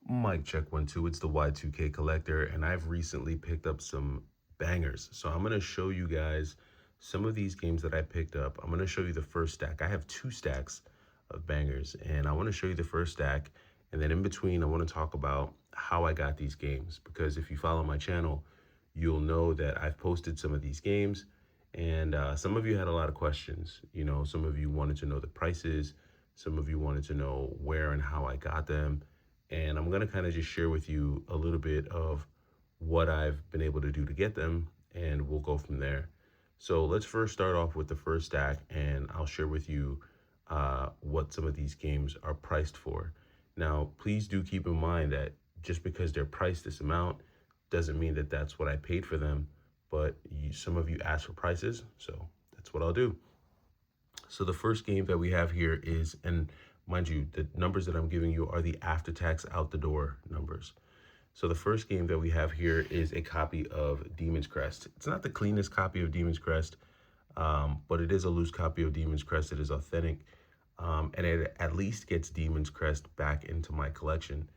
Mic check 1 2. It's the Y2K collector, and I've recently picked up some bangers. So I'm gonna show you guys some of these games that I picked up. I'm gonna show you the first stack. I have 2 stacks of bangers, and I want to show you the first stack, and then in between, I want to talk about how I got these games. Because if you follow my channel, you'll know that I've posted some of these games, and some of you had a lot of questions. Some of you wanted to know the prices, some of you wanted to know where and how I got them, and I'm going to kind of just share with you a little bit of what I've been able to do to get them, and we'll go from there. So let's first start off with the first stack, and I'll share with you what some of these games are priced for. Now, please do keep in mind that just because they're priced this amount doesn't mean that that's what I paid for them, but some of you asked for prices, so that's what I'll do. So the first game that we have here is, and mind you, the numbers that I'm giving you are the after tax out the door numbers. So the first game that we have here is a copy of Demon's Crest. It's not the cleanest copy of Demon's Crest, but it is a loose copy of Demon's Crest. It is authentic, and it at least gets Demon's Crest back into my collection.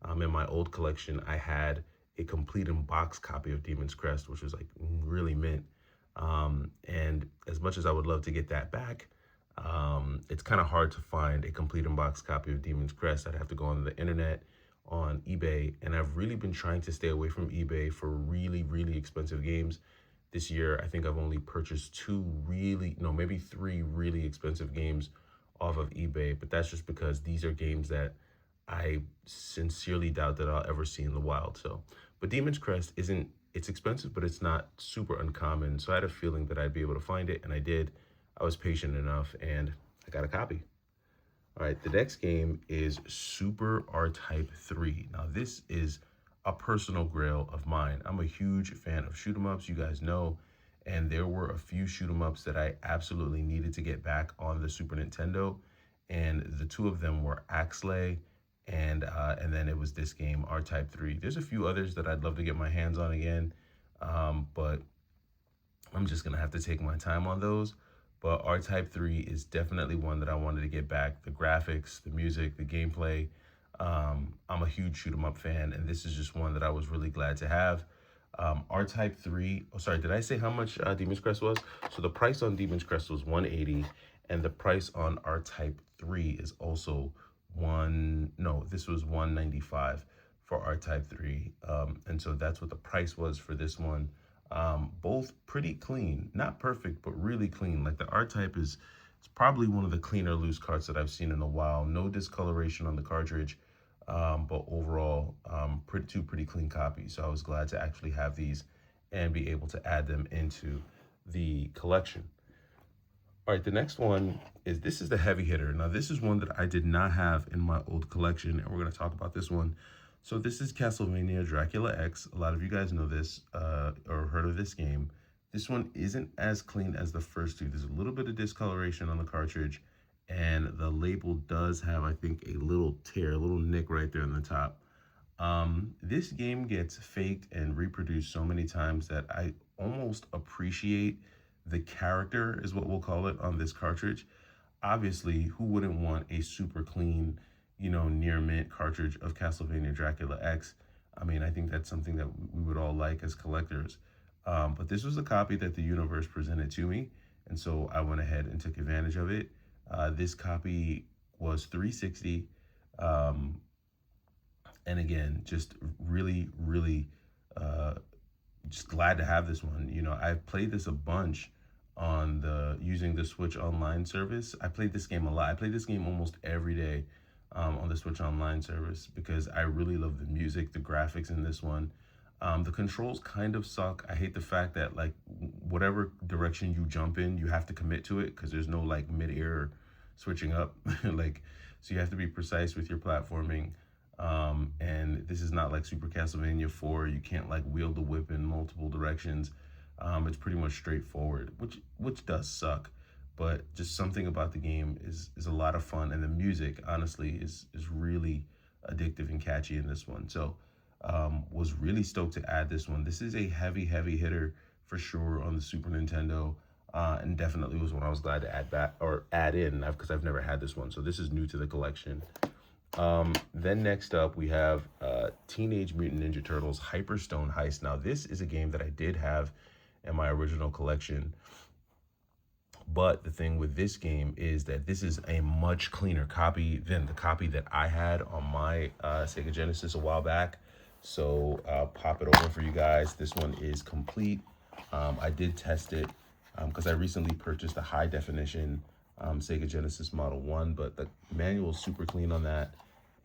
In my old collection, I had a complete in box copy of Demon's Crest, which was like really mint. And as much as I would love to get that back, it's kind of hard to find a complete in box copy of Demon's Crest. I'd have to go on the internet, on eBay, and I've really been trying to stay away from eBay for really, really expensive games. This year, I think I've only purchased maybe 3 really expensive games off of eBay, but that's just because these are games that I sincerely doubt that I'll ever see in the wild. So, but Demon's Crest it's expensive, but it's not super uncommon. So I had a feeling that I'd be able to find it, and I did. I was patient enough, and I got a copy. All right, the next game is Super R-Type 3. Now, this is a personal grail of mine. I'm a huge fan of shoot 'em ups, you guys know, and there were a few shoot 'em ups that I absolutely needed to get back on the Super Nintendo, and the 2 of them were Axlay, and then it was this game, R-Type 3. There's a few others that I'd love to get my hands on again, but I'm just gonna have to take my time on those. But R-Type 3 is definitely one that I wanted to get back. The graphics, the music, the gameplay. I'm a huge shoot 'em up fan, and this is just one that I was really glad to have. R-Type 3, oh sorry, did I say how much Demon's Crest was? So the price on Demon's Crest was 180, and the price on R-Type 3 is also this was 195 for R-Type 3. And so that's what the price was for this one. Both pretty clean, not perfect, but really clean. Like the R-Type it's probably one of the cleaner loose carts that I've seen in a while. No discoloration on the cartridge, but overall, pretty clean copies. So I was glad to actually have these and be able to add them into the collection. All right, the next one this is the heavy hitter. Now, this is one that I did not have in my old collection, and we're going to talk about this one. So this is Castlevania Dracula X. A lot of you guys know this or heard of this game. This one isn't as clean as the first 2. There's a little bit of discoloration on the cartridge, and the label does have, I think, a little tear, a little nick right there on the top. This game gets faked and reproduced so many times that I almost appreciate the character, is what we'll call it, on this cartridge. Obviously, who wouldn't want a super clean, near mint cartridge of Castlevania Dracula X? I mean, I think that's something that we would all like as collectors. But this was a copy that the universe presented to me, and so I went ahead and took advantage of it. This copy was $360, and again, just really, really just glad to have this one. I've played this a bunch on using the Switch Online service. I played this game a lot. I played this game almost every day on the Switch Online service because I really love the music, the graphics in this one. The controls kind of suck. I hate the fact that like whatever direction you jump in, you have to commit to it because there's no like mid-air switching up. So you have to be precise with your platforming. And this is not like Super Castlevania 4. You can't like wield the whip in multiple directions. It's pretty much straightforward, which does suck, but just something about the game is a lot of fun, and the music honestly is really addictive and catchy in this one. So was really stoked to add this one. This is a heavy hitter for sure on the Super Nintendo, and definitely was one I was glad to add in because I've never had this one. So this is new to the collection. Then next up, we have Teenage Mutant Ninja Turtles Hyperstone Heist. Now, this is a game that I did have in my original collection. But the thing with this game is that this is a much cleaner copy than the copy that I had on my Sega Genesis a while back. So I'll pop it over for you guys. This one is complete. I did test it because I recently purchased a high definition Sega Genesis Model 1, but the manual is super clean on that,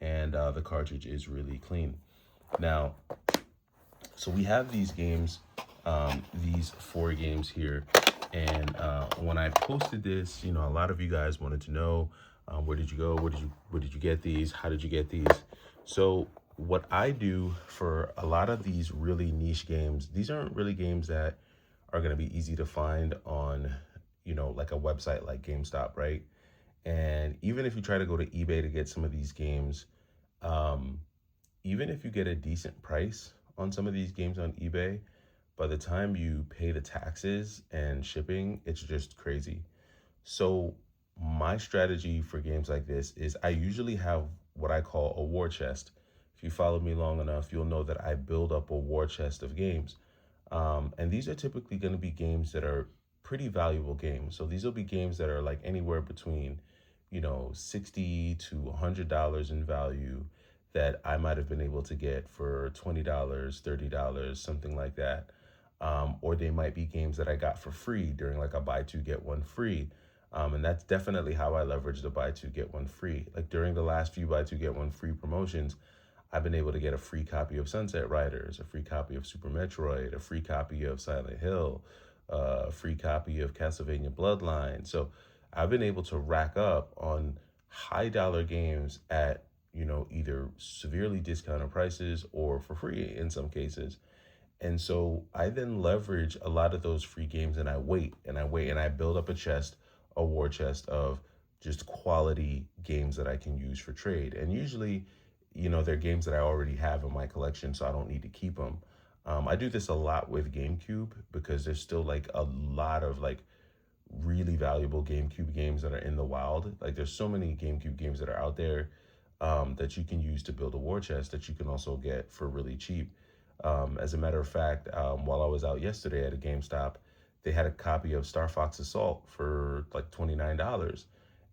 and the cartridge is really clean. Now, so we have these games, these 4 games here, and when I posted this, you know, a lot of you guys wanted to know where did you go, where did you get these, how did you get these? So what I do for a lot of these really niche games, these aren't really games that are going to be easy to find on, you know, like a website like GameStop, right? And even if you try to go to eBay to get some of these games, um, even if you get a decent price on some of these games on eBay, by the time you pay the taxes and shipping, it's just crazy. So my strategy for games like this is I usually have what I call a war chest. If you follow me long enough, you'll know that I build up a war chest of games. And these are typically going to be games that are pretty valuable games. So these will be games that are like anywhere between, you know, $60 to $100 in value that I might have been able to get for $20, $30, something like that. Or they might be games that I got for free during like a buy two, get one free. And that's definitely how I leverage the buy two, get one free. Like during the last few buy two, get one free promotions, I've been able to get a free copy of Sunset Riders, a free copy of Super Metroid, a free copy of Silent Hill, a free copy of Castlevania Bloodline. So I've been able to rack up on high dollar games at, you know, either severely discounted prices or for free in some cases. And so I then leverage a lot of those free games and I wait and I wait and I build up a chest, a war chest of just quality games that I can use for trade. And usually, you know, they're games that I already have in my collection, so I don't need to keep them. I do this a lot with GameCube because there's still like a lot of like really valuable GameCube games that are in the wild. Like there's so many GameCube games that are out there that you can use to build a war chest that you can also get for really cheap. As a matter of fact, while I was out yesterday at a GameStop, they had a copy of Star Fox Assault for like $29.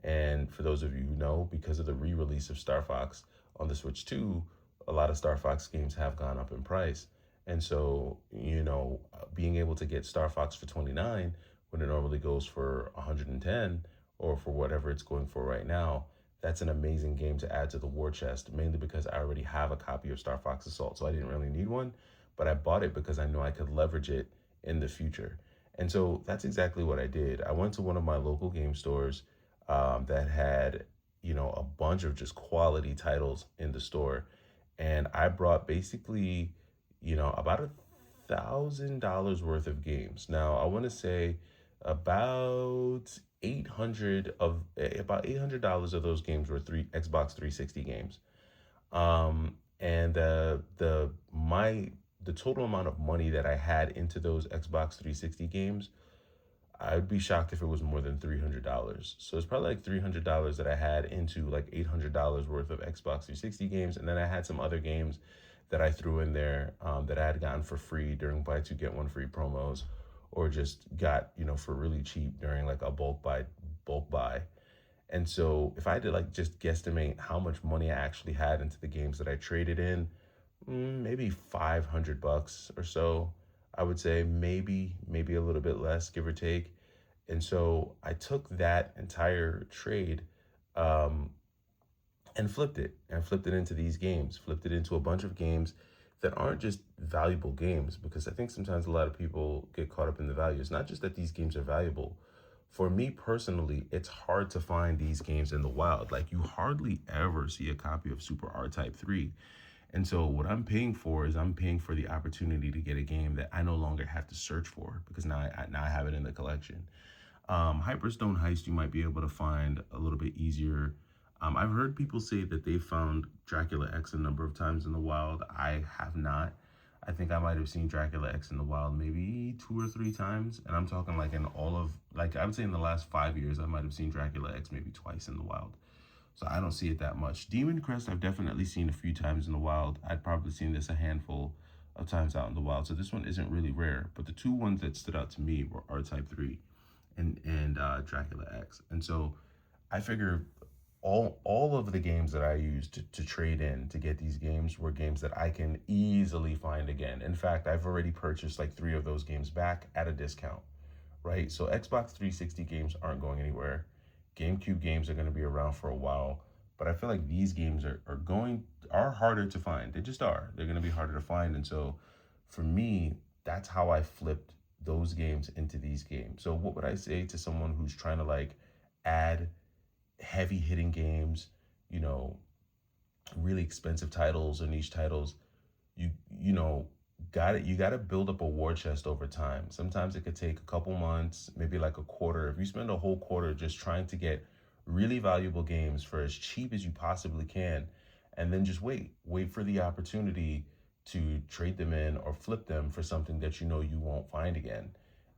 And for those of you who know, because of the re-release of Star Fox on the Switch 2, a lot of Star Fox games have gone up in price. And so, you know, being able to get Star Fox for 29 when it normally goes for 110 or for whatever it's going for right now, that's an amazing game to add to the war chest, mainly because I already have a copy of Star Fox Assault, so I didn't really need one, but I bought it because I know I could leverage it in the future. And so that's exactly what I did. I went to one of my local game stores that had, you know, a bunch of just quality titles in the store, and I brought basically, you know, about $1,000 worth of games. Now I want to say about 800 of about $800 of those games were three Xbox 360 games. And the total amount of money that I had into those Xbox 360 games, I'd be shocked if it was more than $300. So it's probably like $300 that I had into like $800 worth of Xbox 360 games, and then I had some other games that I threw in there that I had gotten for free during buy two get one free promos, or just got, you know, for really cheap during like a bulk buy. And so if I had to like just guesstimate how much money I actually had into the games that I traded in, maybe $500 or so. I would say maybe a little bit less, give or take. And so I took that entire trade um, and flipped it into these games, flipped it into a bunch of games that aren't just valuable games, because I think sometimes a lot of people get caught up in the value. It's not just that these games are valuable. For me personally, it's hard to find these games in the wild. Like you hardly ever see a copy of Super R Type 3. And so what I'm paying for is I'm paying for the opportunity to get a game that I no longer have to search for, because now I have it in the collection. Hyperstone Heist, you might be able to find a little bit easier. I've heard people say that they found Dracula X a number of times in the wild. I have not. I think I might have seen Dracula X in the wild maybe 2 or 3 times. And I'm talking like in all of, like I would say in the last 5 years, I might have seen Dracula X maybe twice in the wild. So I don't see it that much. Demon Crest, I've definitely seen a few times in the wild. I'd probably seen this a handful of times out in the wild. So this one isn't really rare. But the two ones that stood out to me were R-Type 3 and Dracula X. And so I figure all of the games that I used to trade in to get these games were games that I can easily find again. In fact, I've already purchased like 3 of those games back at a discount, right? So Xbox 360 games aren't going anywhere. GameCube games are going to be around for a while, but I feel like these games are harder to find. They just are. They're going to be harder to find, and so for me, that's how I flipped those games into these games. So what would I say to someone who's trying to like add heavy hitting games, you know, really expensive titles or niche titles? You know, you got to build up a war chest over time. Sometimes it could take a couple months, maybe like a quarter. If you spend a whole quarter just trying to get really valuable games for as cheap as you possibly can, and then just wait for the opportunity to trade them in or flip them for something that you know you won't find again.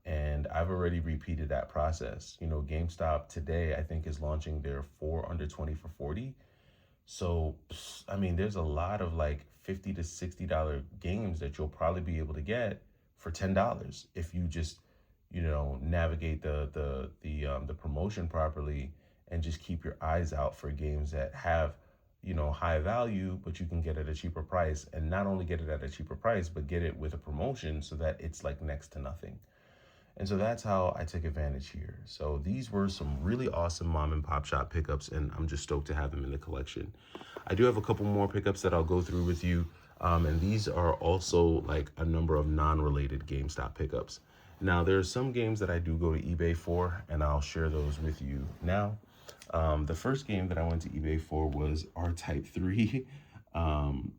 And I've already repeated that process. You know, GameStop today I think is launching their 4 under 20 for 40. So, I mean, there's a lot of like $50 to $60 games that you'll probably be able to get for $10 if you just, you know, navigate the promotion properly and just keep your eyes out for games that have, you know, high value, but you can get it at a cheaper price, and not only get it at a cheaper price, but get it with a promotion so that it's like next to nothing. And so that's how I took advantage here. So these were some really awesome mom and pop shop pickups, and I'm just stoked to have them in the collection. I do have a couple more pickups that I'll go through with you. And these are also like a number of non-related GameStop pickups. Now, there are some games that I do go to eBay for, and I'll share those with you now. The first game that I went to eBay for was R-Type 3 on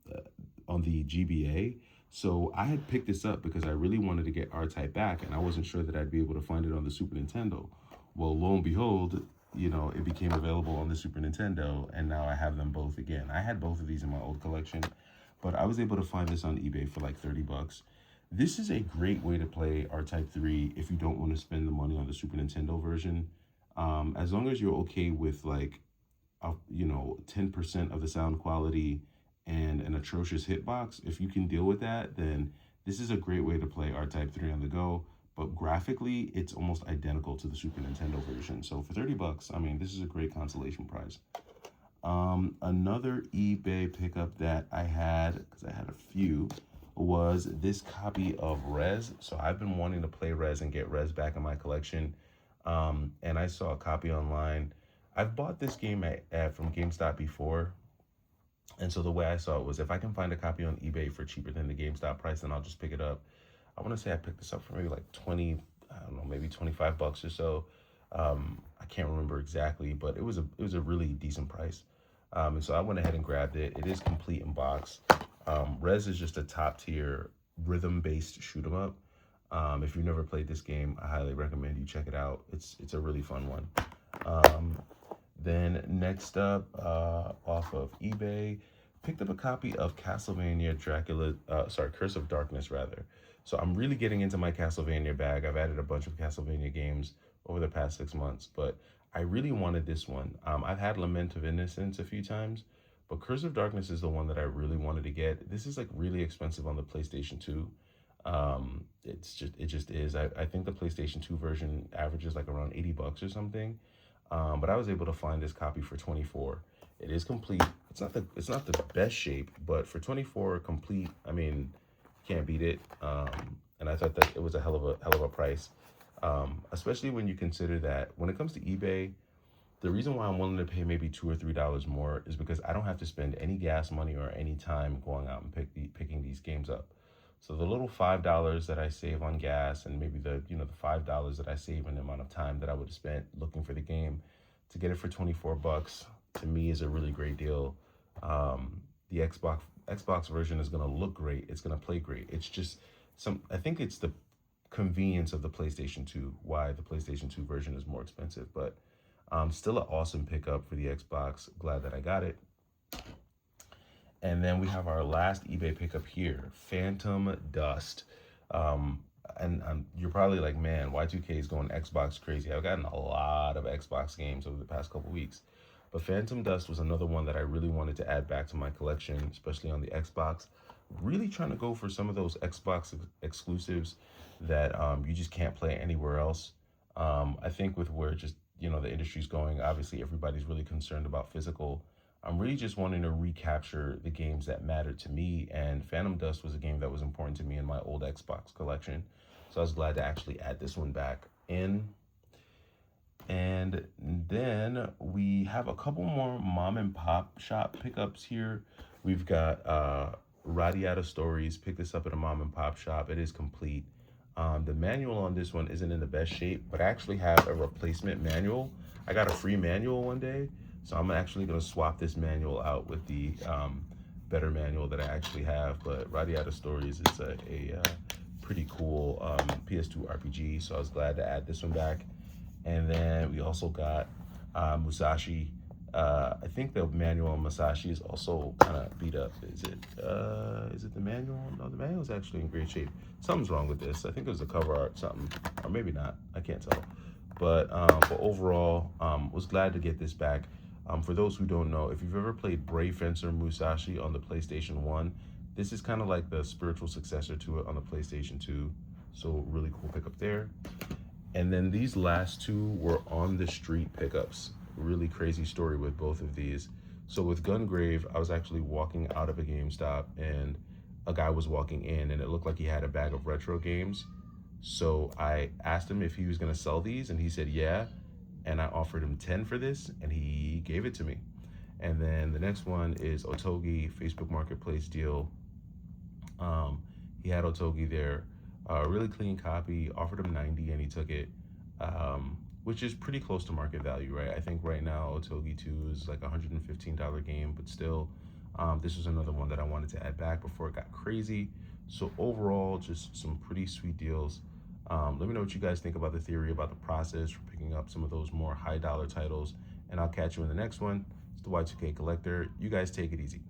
the GBA. So I had picked this up because I really wanted to get R-Type back, and I wasn't sure that I'd be able to find it on the Super Nintendo. Well, lo and behold, you know, it became available on the Super Nintendo, and now I have them both again. I had both of these in my old collection, but I was able to find this on eBay for like 30 bucks. This is a great way to play R-Type 3 if you don't want to spend the money on the Super Nintendo version. As long as you're okay with like, 10% of the sound quality and an atrocious hitbox, if you can deal with that, then this is a great way to play R-Type 3 on the go. But graphically, it's almost identical to the Super Nintendo version. So for 30 bucks, I mean, this is a great consolation prize. Another eBay pickup that I had, because I had a few, was this copy of Rez. So I've been wanting to play Rez and get Rez back in my collection. And I saw a copy online. I've bought this game from GameStop before. And so the way I saw it was, if I can find a copy on eBay for cheaper than the GameStop price, then I'll just pick it up. I want to say I picked this up for maybe like 20, I don't know, maybe 25 bucks or so. I can't remember exactly, but it was a really decent price. And so I went ahead and grabbed it. It is complete in box. Rez is just a top tier rhythm-based shoot 'em up. If you've never played this game, I highly recommend you check it out. It's a really fun one. Then next up, off of eBay, picked up a copy of Castlevania Curse of Darkness rather. So I'm really getting into my Castlevania bag. I've added a bunch of Castlevania games over the past 6 months, but I really wanted this one. I've had Lament of Innocence a few times, but Curse of Darkness is the one that I really wanted to get. This is like really expensive on the PlayStation 2. It just is. I think the PlayStation 2 version averages like around 80 bucks or something. But I was able to find this copy for 24. It is complete. It's not the best shape, but for 24 complete, I mean, can't beat it. And I thought that it was a hell of a price. Especially when you consider that when it comes to eBay, the reason why I'm willing to pay maybe $2 or $3 more is because I don't have to spend any gas money or any time going out and picking these games up. So the little $5 that I save on gas, and maybe the $5 that I save in the amount of time that I would have spent looking for the game, to get it for 24 bucks, to me is a really great deal. The Xbox version is gonna look great. It's gonna play great. It's just I think it's the convenience of the PlayStation 2 why the PlayStation 2 version is more expensive, but still an awesome pickup for the Xbox. Glad that I got it. And then we have our last eBay pickup here, Phantom Dust. And you're probably like, man, Y2K is going Xbox crazy. I've gotten a lot of Xbox games over the past couple weeks. But Phantom Dust was another one that I really wanted to add back to my collection, especially on the Xbox. Really trying to go for some of those Xbox exclusives that you just can't play anywhere else. I think with where just the industry's going, obviously everybody's really concerned about physical. I'm really just wanting to recapture the games that mattered to me, and Phantom Dust was a game that was important to me in my old Xbox collection. So I was glad to actually add this one back in. And then we have a couple more mom and pop shop pickups here. We've got Radiata Stories. Pick this up at a mom and pop shop. It is complete. The manual on this one isn't in the best shape, but I actually have a replacement manual. I got a free manual one day, so I'm actually going to swap this manual out with the better manual that I actually have. But Radiata Stories is a pretty cool PS2 RPG, so I was glad to add this one back. And then we also got Musashi. I think the manual on Musashi is also kind of beat up. Is it the manual? No, the manual is actually in great shape. Something's wrong with this. I think it was the cover art, something, or maybe not. I can't tell. But overall, was glad to get this back. For those who don't know, if you've ever played Brave Fencer Musashi on the PlayStation 1, this is kind of like the spiritual successor to it on the PlayStation 2. So really cool pickup there. And then these last two were on the street pickups. Really crazy story with both of these. So with Gungrave, I was actually walking out of a GameStop and a guy was walking in and it looked like he had a bag of retro games. So I asked him if he was gonna sell these and he said, yeah. And I offered him 10 for this and he gave it to me. And then the next one is Otogi Facebook Marketplace deal. He had Otogi there. Really clean copy, offered him 90 and he took it, which is pretty close to market value, right? I think right now Otogi 2 is like a $115 game, but still, this was another one that I wanted to add back before it got crazy. So overall, just some pretty sweet deals. Let me know what you guys think about the theory, about the process for picking up some of those more high dollar titles, and I'll catch you in the next one. It's the Y2K Collector. You guys take it easy.